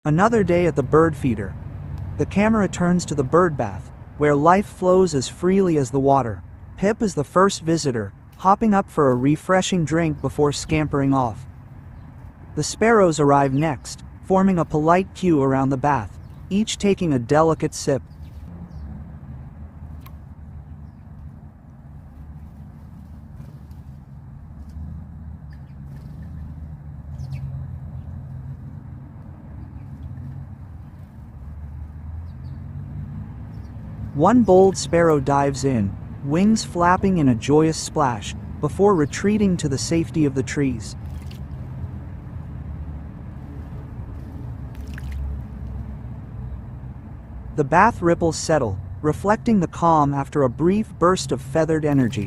Another day at the bird feeder. The camera turns to the bird bath, where life flows as freely as the water. Pip is the first visitor, hopping up for a refreshing drink before scampering off. The sparrows arrive next, forming a polite queue around the bath, each taking a delicate sip. One bold sparrow dives in, wings flapping in a joyous splash, before retreating to the safety of the trees. The bath ripples settle, reflecting the calm after a brief burst of feathered energy.